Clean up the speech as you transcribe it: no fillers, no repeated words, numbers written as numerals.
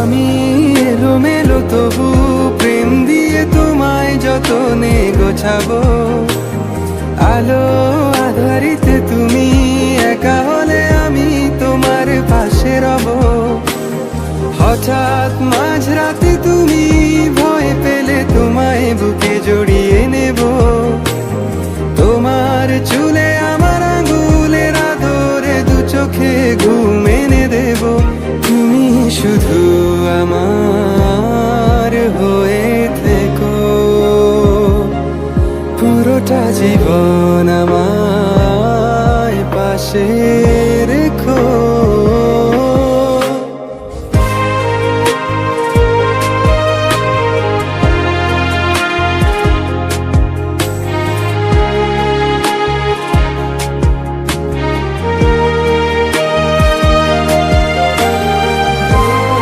আমি এলোমেলো তবু প্রেম দিয়ে তোমায় যতনে গোছাবো। আলো আধারিতে তুমি একা হলে আমি তোমার পাশে রব। হঠাৎ মাঝরাতে তুমি ভয় পেলে তোমায় বুকে জড়িয়ে নেব। তোমার চুলে আমার আঙুলের আদরে দু চোখে ঘুম এনে দেব। তুমি শুধু আমার